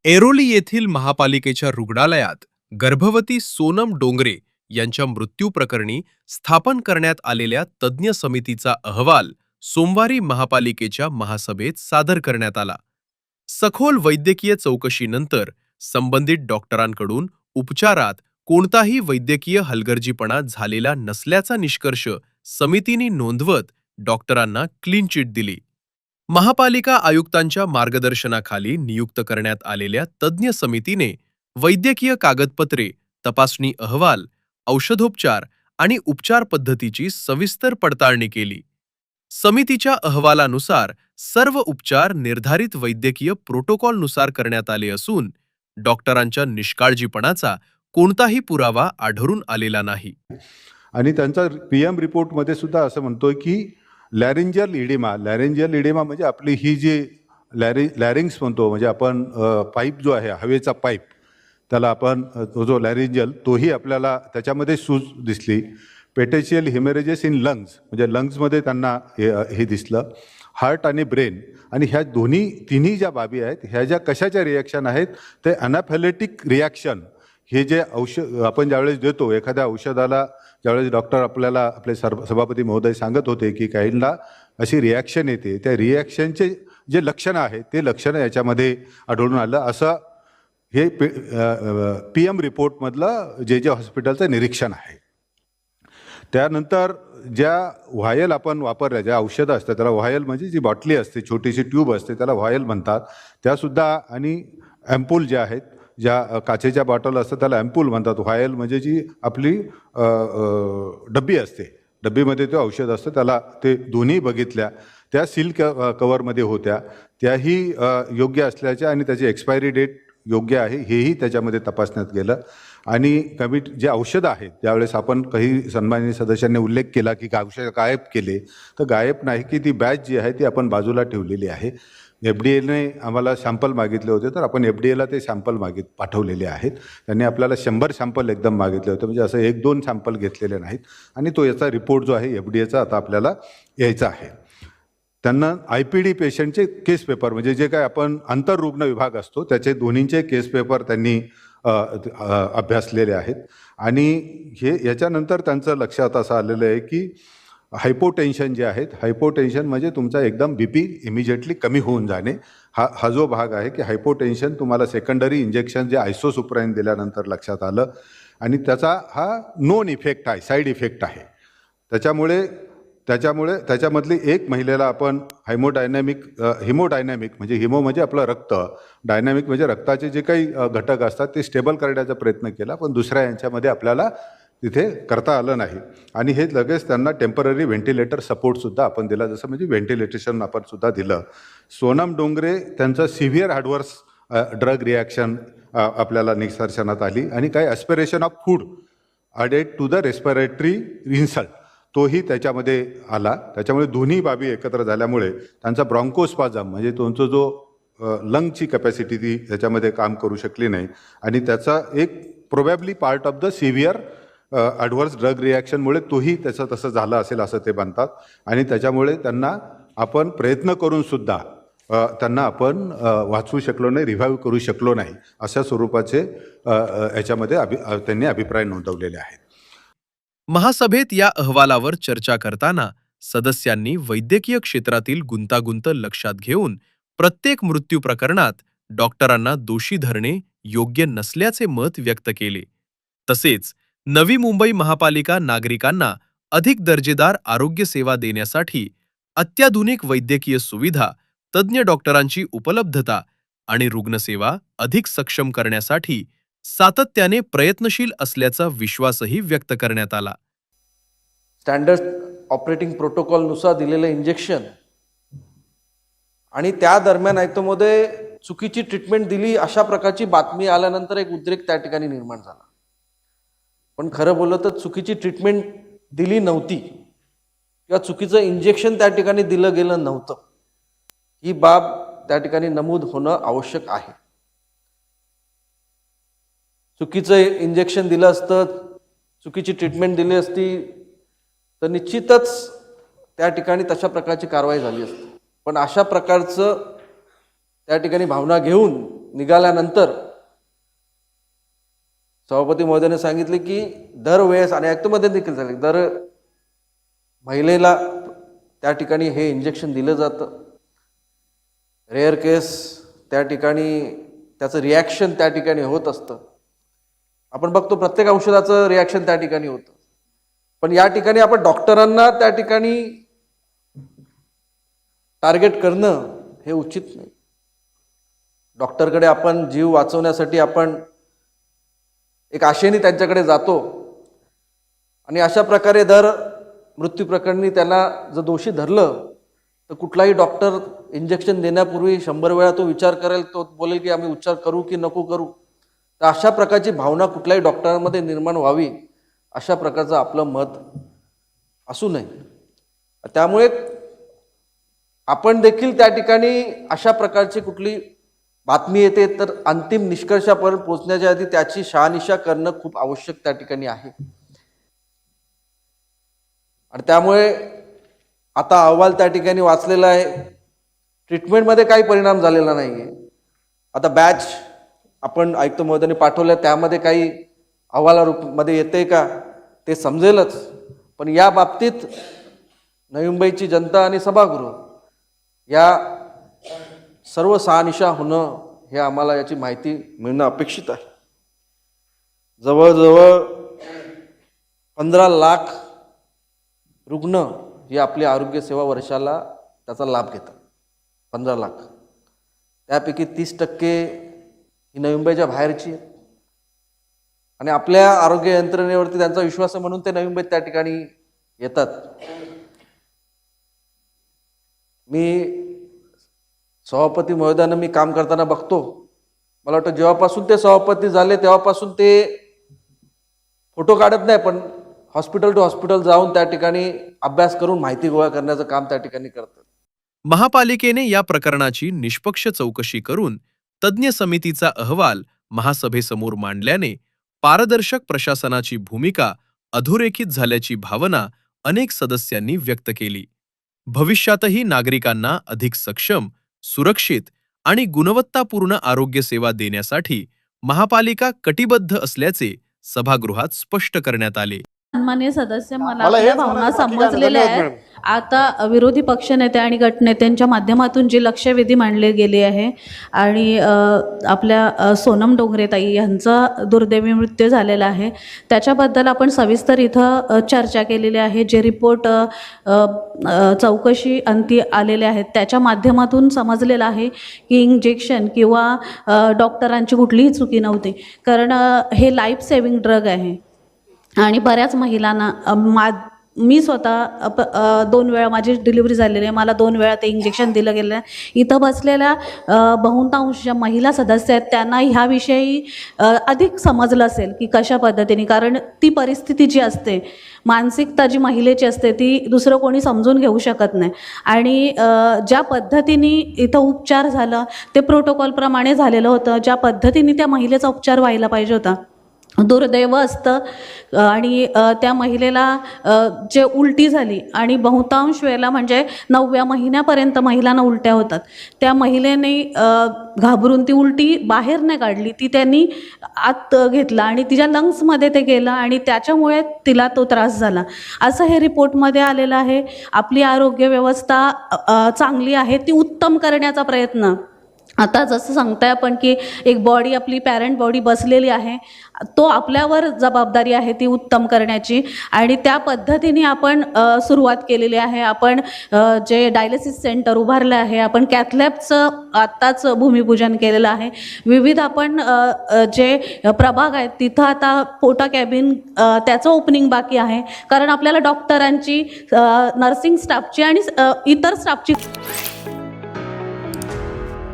ऐरोली येथील महापालिकेच्या रुग्णालयात गर्भवती सोनम डोंगरे यांच्या मृत्यू प्रकरणी स्थापन करण्यात आलेल्या तज्ज्ञ समितीचा अहवाल सोमवारी महापालिकेच्या महासभेत सादर करण्यात आला. सखोल वैद्यकीय चौकशीनंतर संबंधित डॉक्टरांकडून उपचारात कोणताही वैद्यकीय हलगर्जीपणा झालेला नसल्याचा निष्कर्ष समितीने नोंदवत डॉक्टरांना क्लीन चिट दिली. महापालिका आयुक्तांच्या मार्गदर्शनाखाली नियुक्त करण्यात आलेल्या तज्ज्ञ समितीने वैद्यकीय कागदपत्रे, तपासणी अहवाल, औषधोपचार आणि उपचार पद्धतीची सविस्तर पडताळणी केली. समितीच्या अहवालानुसार सर्व उपचार निर्धारित वैद्यकीय प्रोटोकॉलनुसार करण्यात आले असून डॉक्टरांच्या निष्काळजीपणाचा कोणताही पुरावा आढळून आलेला नाही. आणि त्यांचा PM रिपोर्टमध्ये सुद्धा असं म्हणतोय की लॅरिंजियल इडिमा म्हणजे आपली ही जी लॅरिंग्स म्हणतो, म्हणजे आपण पाईप जो आहे हवेचा पाईप, त्याला आपण जो लॅरिंजियल तोही आपल्याला त्याच्यामध्ये सूज दिसली. पेटेशियल हिमेरेजेस इन लंग्स म्हणजे लंग्समध्ये त्यांना हे दिसलं. हार्ट आणि ब्रेन, आणि ह्या तिन्ही ज्या बाबी आहेत ह्या ज्या कशाच्या रिॲक्शन आहेत ते अनाफॅलेटिक रिॲक्शन. हे जे औषध आपण ज्यावेळेस देतो एखाद्या औषधाला, ज्यावेळेस डॉक्टर आपल्याला आपले सभापती महोदय सांगत होते की काहींना अशी रिॲक्शन येते, त्या रिॲक्शनचे जे लक्षणं आहेत ते लक्षणं याच्यामध्ये आढळून आलं, असं हे PM रिपोर्टमधलं जे हॉस्पिटलचं निरीक्षण आहे. त्यानंतर ज्या व्हायल आपण वापरल्या, ज्या औषधं असतात त्याला व्हायल म्हणजे जी बॉटली असते, छोटीशी ट्यूब असते त्याला व्हायल म्हणतात, त्यासुद्धा, आणि ॲम्पूल ज्या आहेत, ज्या काचेच्या बॉटल असतात त्याला ॲम्पूल म्हणतात. व्हायल म्हणजे जी आपली डब्बी असते, डब्बीमध्ये ते औषध असतं, त्याला ते दोन्ही बघितल्या, त्या सील कवरमध्ये होत्या, त्याही योग्य असल्याच्या आणि त्याची एक्सपायरी डेट योग्य आहे हेही त्याच्यामध्ये तपासण्यात गेलं. आणि जे औषधं आहेत, त्यावेळेस आपण काही सन्माननीय सदस्यांनी उल्लेख केला की औषधं गायब केले, तर गायब नाही, की ती बॅच जी आहे ती आपण बाजूला ठेवलेली आहे. FDAने आम्हाला सॅम्पल मागितले होते, तर आपण FDAला ते सॅम्पल पाठवलेले आहेत. त्यांनी आपल्याला 100 सॅम्पल एकदम मागितले होते, म्हणजे असं 1-2 सॅम्पल घेतलेले नाहीत. आणि तो याचा रिपोर्ट जो आहे FDAचा आता आपल्याला यायचा आहे. त्यांना IPD पेशंटचे केस पेपर, म्हणजे जे काय आपण आंतररुग्ण विभाग असतो त्याचे दोन्हींचे केस पेपर त्यांनी अभ्यासलेले आहेत. आणि याच्यानंतर त्यांचं लक्षात असं आलेलं आहे की हायपोटेन्शन जे आहेत, हायपोटेन्शन म्हणजे तुमचा एकदम BP इमिजिएटली कमी होऊन जाणे, हा जो भाग आहे की हायपोटेन्शन तुम्हाला सेकंडरी इंजेक्शन जे आयसोसुप्राईन दिल्यानंतर लक्षात आलं, आणि त्याचा हा नोन इफेक्ट आहे, साईड इफेक्ट आहे. त्याच्यामुळे त्याच्यामधली एक महिलेला आपण हिमोडायनॅमिक म्हणजे हिमो म्हणजे आपलं रक्त, डायनॅमिक म्हणजे रक्ताचे जे काही घटक असतात ते स्टेबल करण्याचा प्रयत्न केला, पण दुसऱ्या यांच्यामध्ये आपल्याला तिथे करता आलं नाही. आणि हे लगेच त्यांना टेम्पररी व्हेंटिलेटर सपोर्टसुद्धा आपण दिला, जसं म्हणजे व्हेंटिलेटेशन आपण सुद्धा दिलं. सोनम डोंगरे त्यांचं सिव्हिअर ॲडव्हर्स ड्रग रिॲक्शन आपल्याला निदर्शनात आली, आणि काही aspiration of food added to the respiratory insult तोही त्याच्यामध्ये आला. त्याच्यामुळे दोन्ही बाबी एकत्र झाल्यामुळे त्यांचा ब्रॉन्कोस्पाझम म्हणजे तुमचा जो लंगची कॅपॅसिटी ती त्याच्यामध्ये काम करू शकली नाही, आणि त्याचा एक probably part of the severe adverse drug रिॲक्शनमुळे तोही त्याचं तसं झालं असेल असं ते म्हणतात. आणि त्याच्यामुळे त्यांना आपण प्रयत्न करूनसुद्धा त्यांना आपण वाचवू शकलो नाही, रिव्हाइव्ह करू शकलो नाही, अशा स्वरूपाचे याच्यामध्ये त्यांनी अभिप्राय नोंदवलेले आहेत. महासभेत या अहवालावर चर्चा करताना सदस्यांनी वैद्यकीय क्षेत्रातील गुंतागुंत लक्षात घेऊन प्रत्येक मृत्यू प्रकरणात डॉक्टरांना दोषी धरणे योग्य नसल्याचे मत व्यक्त केले. तसेच नवी मुंबई महापालिका नागरिकांना अधिक दर्जेदार आरोग्य सेवा देण्यासाठी अत्याधुनिक वैद्यकीय सुविधा, तज्ज्ञ डॉक्टरांची उपलब्धता आणि रुग्णसेवा अधिक सक्षम करण्यासाठी सातत्याने प्रयत्नशील असल्याचा विश्वासही व्यक्त करण्यात आला. स्टँडर्ड ऑपरेटिंग प्रोटोकॉलनुसार दिलेलं इंजेक्शन आणि त्या दरम्यान आयतोमध्ये चुकीची ट्रीटमेंट दिली अशा प्रकारची बातमी आल्यानंतर एक उद्रेक त्या ठिकाणी निर्माण झाला. पण खरं बोललं तर चुकीची ट्रीटमेंट दिली नव्हती किंवा चुकीचं इंजेक्शन त्या ठिकाणी दिलं गेलं नव्हतं, ही बाब त्या ठिकाणी नमूद होणं आवश्यक आहे. चुकीचं इंजेक्शन दिलं असतं, चुकीची ट्रीटमेंट दिली असती तर निश्चितच त्या ठिकाणी तशा प्रकारची कारवाई झाली असती. पण अशा प्रकारचं त्या ठिकाणी भावना घेऊन निघाल्यानंतर सभापती महोदयाने सांगितले की दरवेळेस, आणि ॲक्टमध्ये देखील झाले, दर महिलेला त्या ठिकाणी हे इंजेक्शन दिलं जातं. रेअर केस त्या ठिकाणी त्याचं रिॲक्शन त्या ठिकाणी होत असतं. आपण बघतो प्रत्येक औषधाचं रिॲक्शन त्या ठिकाणी होतं. पण या ठिकाणी आपण डॉक्टरांना त्या ठिकाणी टार्गेट करणं हे उचित नाही. डॉक्टरकडे आपण जीव वाचवण्यासाठी आपण एक आशेने त्यांच्याकडे जातो आणि अशा प्रकारे दर मृत्यू प्रकरणी त्याला जर दोषी धरलं तर कुठलाही डॉक्टर इंजेक्शन देण्यापूर्वी 100 वेळा तो विचार करेल. तो बोलेल की आम्ही उपचार करू की नको करू. तर अशा प्रकारची भावना कुठल्याही डॉक्टरांमध्ये निर्माण व्हावी अशा प्रकारचं आपलं मत असू नये. त्यामुळे आपण देखील त्या ठिकाणी अशा प्रकारची कुठली बातमी येते तर अंतिम निष्कर्षापर्यंत पोहोचण्याच्या आधी त्याची शहानिशा करणं खूप आवश्यक त्या ठिकाणी आहे. आणि त्यामुळे आता अहवाल त्या ठिकाणी वाचलेला आहे. ट्रीटमेंटमध्ये काही परिणाम झालेला नाही आहे. आता बॅच आपण आयुक्त महोदयाने पाठवलं, त्यामध्ये काही अहवालामध्ये येते का ते समजेलच. पण या बाबतीत नवी मुंबईची जनता आणि सभागृह या सर्व शहानिशा होणं हे आम्हाला याची माहिती मिळणं अपेक्षित आहे. जवळजवळ 15 लाख रुग्ण हे आपली आरोग्य सेवा वर्षाला त्याचा लाभ घेतात. 15 लाख, त्यापैकी 30% ही नवी मुंबईच्या बाहेरची आहेत. आणि आपल्या आरोग्य यंत्रणेवरती त्यांचा विश्वास आहे म्हणून ते नवी मुंबईत त्या ठिकाणी येतात. मी सभापती महोदयांना मी काम करताना बघतो. मला वाटतं जेव्हापासून ते सभापती झाले तेव्हापासून ते फोटो काढत नाही, पण हॉस्पिटल टू हॉस्पिटल जाऊन त्या ठिकाणी अभ्यास करून माहिती गोळा करण्याचं काम त्या ठिकाणी करतात. महापालिकेने या प्रकरणाची निष्पक्ष चौकशी करून तज्ज्ञ समितीचा अहवाल महासभेसमोर मांडल्याने पारदर्शक प्रशासनाची भूमिका अधोरेखित झाल्याची भावना अनेक सदस्यांनी व्यक्त केली. भविष्यातही नागरिकांना अधिक सक्षम, सुरक्षित आणि गुणवत्तापूर्ण आरोग्य सेवा देण्यासाठी महापालिका कटिबद्ध असल्याचे सभागृहात स्पष्ट करण्यात आले. सन्माननीय सदस्य, मला आपल्या भावना समजलेल्या आहेत. आता विरोधी पक्षनेते आणि गटनेत्यांच्या माध्यमातून जी लक्षवेधी मांडली गेली आहे आणि आपल्या सोनम डोंगरे ताई यांचा दुर्दैवी मृत्यू झालेला आहे त्याच्याबद्दल आपण सविस्तर इथं चर्चा केलेली आहे. जे रिपोर्ट चौकशी अंती आलेले आहेत त्याच्या माध्यमातून समजलेलं आहे की इंजेक्शन किंवा डॉक्टरांची कुठलीही चुकी नव्हती, कारण हे लाईफ सेव्हिंग ड्रग आहे. आणि बऱ्याच महिलांना मी स्वतः 2 वेळा माझी डिलिव्हरी झालेली आहे, मला 2 वेळा ते इंजेक्शन दिलं गेलं आहे. इथं बसलेल्या बहुतांश ज्या महिला सदस्य आहेत त्यांना ह्याविषयी अधिक समजलं असेल की कशा पद्धतीने, कारण ती परिस्थिती जी असते, मानसिकता जी महिलेची असते ती दुसरं कोणी समजून घेऊ शकत नाही. आणि ज्या पद्धतीने इथं उपचार झालं ते प्रोटोकॉलप्रमाणे झालेलं होतं. ज्या पद्धतीने त्या महिलेचा उपचार व्हायला पाहिजे होता दुर्दैव असतं. आणि त्या महिलेला जे उलटी झाली आणि बहुतांश वेळेला म्हणजे 9व्या महिन्यापर्यंत महिलांना उलट्या होतात. त्या महिलेने घाबरून ती उलटी बाहेर नाही काढली, ती त्यांनी आत घेतला आणि तिच्या लंग्समध्ये ते गेलं आणि त्याच्यामुळे तिला तो त्रास झाला असं हे रिपोर्टमध्ये आलेलं आहे. आपली आरोग्य व्यवस्था चांगली आहे, ती उत्तम करण्याचा प्रयत्न आता जसं सांगताय आपण की एक बॉडी आपली पॅरेंट बॉडी बसलेली आहे, तो आपल्यावर जबाबदारी आहे ती उत्तम करण्याची. आणि त्या पद्धतीने आपण सुरुवात केलेली आहे. आपण जे डायलिसिस सेंटर उभारलं आहे, आपण कॅथलॅबचं आत्ताच भूमिपूजन केलेलं आहे. विविध आपण जे प्रभाग आहेत तिथं आता पोटा कॅबिन त्याचं ओपनिंग बाकी आहे, कारण आपल्याला डॉक्टरांची, नर्सिंग स्टाफची आणि इतर स्टाफची